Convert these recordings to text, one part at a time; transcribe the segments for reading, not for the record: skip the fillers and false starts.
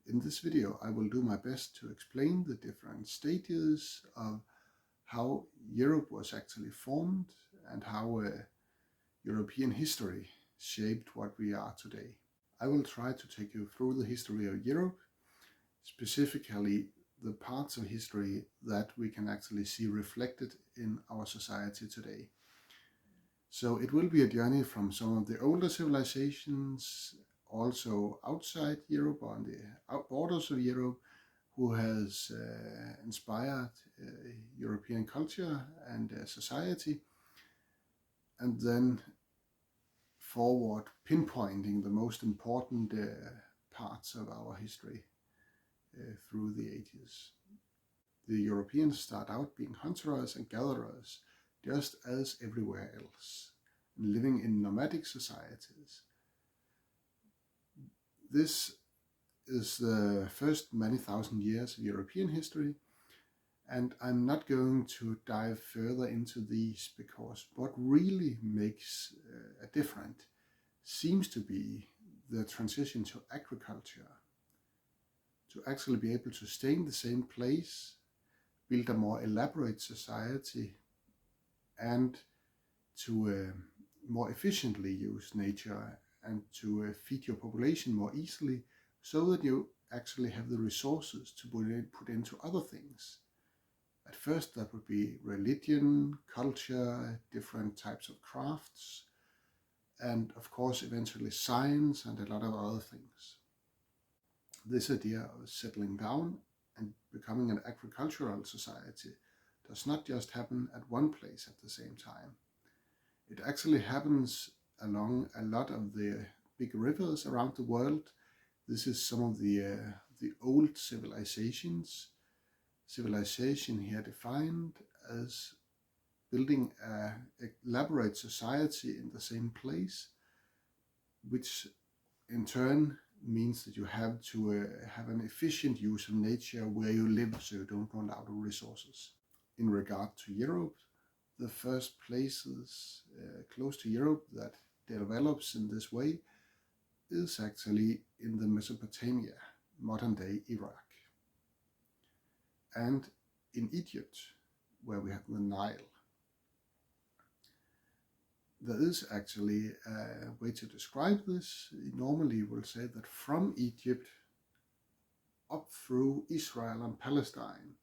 In this video, I will do my best to explain the different stages of how Europe was actually formed and how European history shaped what we are today. I will try to take you through the history of Europe, specifically the parts of history that we can actually see reflected in our society today. So it will be a journey from some of the older civilizations, also outside Europe, on the borders of Europe, who has inspired European culture and society, and then forward pinpointing the most important parts of our history through the ages. The Europeans start out being hunters and gatherers, just as everywhere else, living in nomadic societies. This is the first many thousand years of European history, and I'm not going to dive further into these because what really makes a difference seems to be the transition to agriculture, to actually be able to stay in the same place, build a more elaborate society, and to more efficiently use nature and to feed your population more easily, so that you actually have the resources to put into other things. At first that would be religion, culture, different types of crafts, and of course eventually science and a lot of other things. This idea of settling down and becoming an agricultural society does not just happen at one place at the same time. It actually happens along a lot of the big rivers around the world. This is some of the old civilizations. Civilization here defined as building an elaborate society in the same place, which in turn means that you have to have an efficient use of nature where you live, so you don't run out of resources. In regard to Europe, the first places close to Europe that develops in this way is actually in the Mesopotamia, modern day Iraq, and in Egypt, where we have the Nile. There is actually a way to describe this. Normally we'll say that from Egypt up through Israel and Palestine,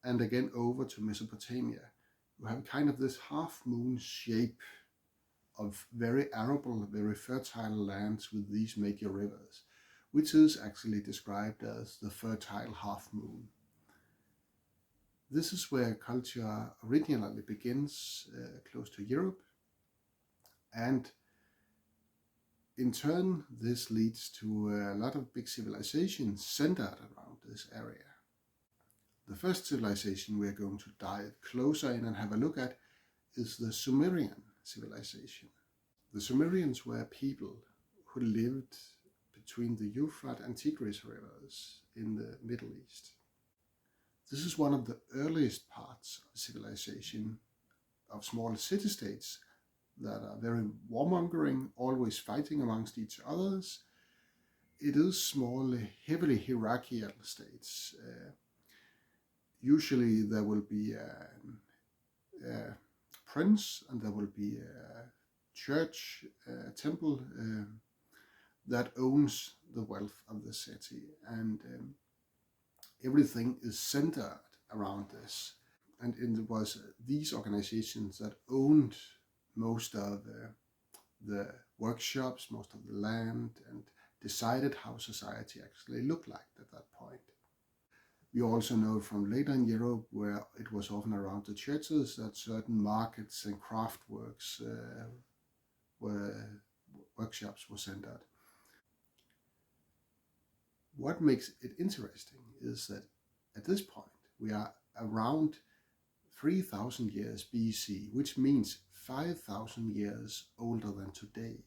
and again over to Mesopotamia, you have kind of this half-moon shape of very arable, very fertile lands with these major rivers, which is actually described as the fertile half-moon. This is where culture originally begins, close to Europe, and in turn this leads to a lot of big civilizations centered around this area. The first civilization we are going to dive closer in and have a look at is the Sumerian civilization. The Sumerians were people who lived between the Euphrates and Tigris rivers in the Middle East. This is one of the earliest parts of civilization, of small city-states that are very warmongering, always fighting amongst each others. It is small, heavily hierarchical states. Usually there will be a prince, and there will be a church, a temple that owns the wealth of the city, and everything is centered around this. And it was these organizations that owned most of the workshops, most of the land, and decided how society actually looked like at that point. We also know from later in Europe, where it was often around the churches, that certain markets and craft works workshops were centered. What makes it interesting is that at this point we are around 3000 years BC, which means 5000 years older than today.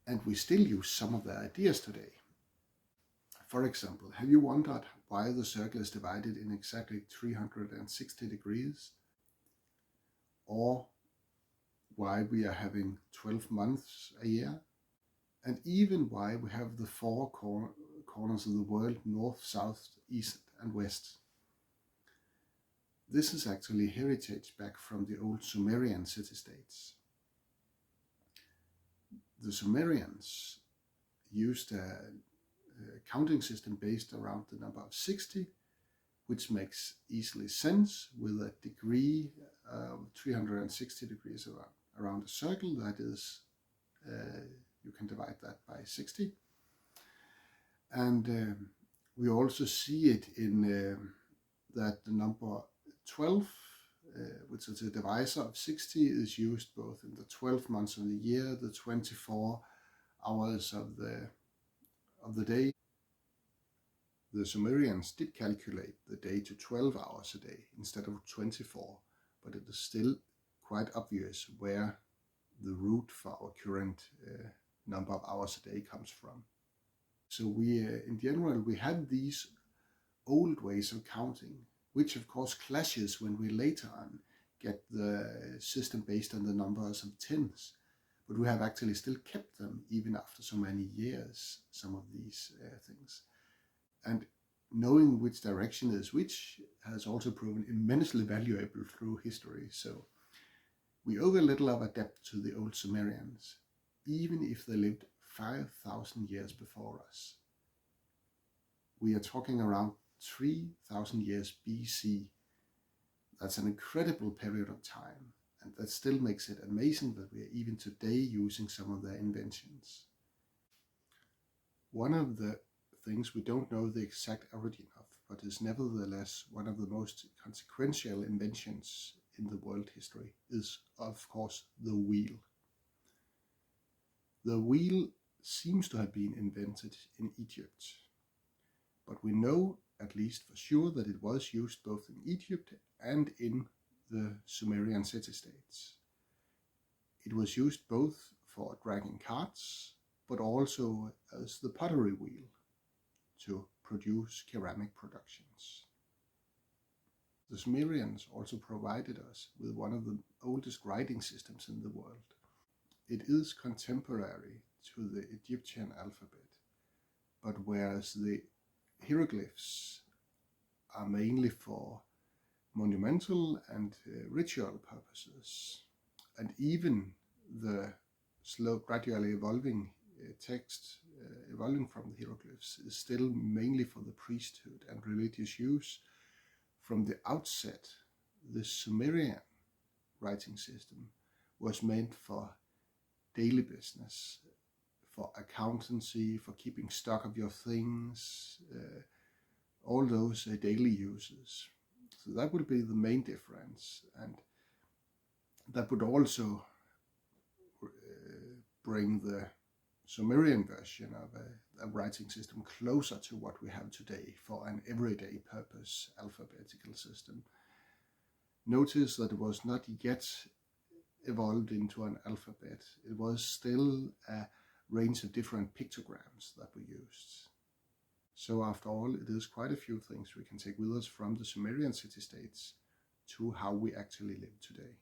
And we still use some of the ideas today. For example, have you wondered why the circle is divided in exactly 360 degrees? Or why we are having 12 months a year? And even why we have the four corners of the world, north, south, east and west. This is actually heritage back from the old Sumerian city-states. The Sumerians used a counting system based around the number of 60, which makes easily sense with a degree of 360 degrees around a circle. That is, you can divide that by 60. And we also see it in that the number 12, which is a divisor of 60, is used both in the 12 months of the year, the 24 hours of the day. The Sumerians did calculate the day to 12 hours a day instead of 24, but it is still quite obvious where the root for our current number of hours a day comes from. So we, in general, we had these old ways of counting, which of course clashes when we later on get the system based on the numbers of tens. But we have actually still kept them even after so many years, some of these things. And knowing which direction is which has also proven immensely valuable through history. So we owe a little of a debt to the old Sumerians, even if they lived 5,000 years before us. We are talking around 3,000 years BC. That's an incredible period of time, and that still makes it amazing that we are even today using some of their inventions. One of the things we don't know the exact origin of, but is nevertheless one of the most consequential inventions in the world history, is of course the wheel. The wheel seems to have been invented in Egypt, but we know at least for sure that it was used both in Egypt and in the Sumerian city-states. It was used both for dragging carts, but also as the pottery wheel to produce ceramic productions. The Sumerians also provided us with one of the oldest writing systems in the world. It is contemporary to the Egyptian alphabet, but whereas the hieroglyphs are mainly for monumental and ritual purposes, and even the slow, gradually evolving text evolving from the hieroglyphs is still mainly for the priesthood and religious use. From the outset, the Sumerian writing system was meant for daily business, for accountancy, for keeping stock of your things, all those daily uses. So that would be the main difference, and that would also bring the Sumerian version of a writing system closer to what we have today for an everyday purpose alphabetical system. Notice that it was not yet evolved into an alphabet. It was still a range of different pictograms that we used. So after all, it is quite a few things we can take with us from the Sumerian city-states to how we actually live today.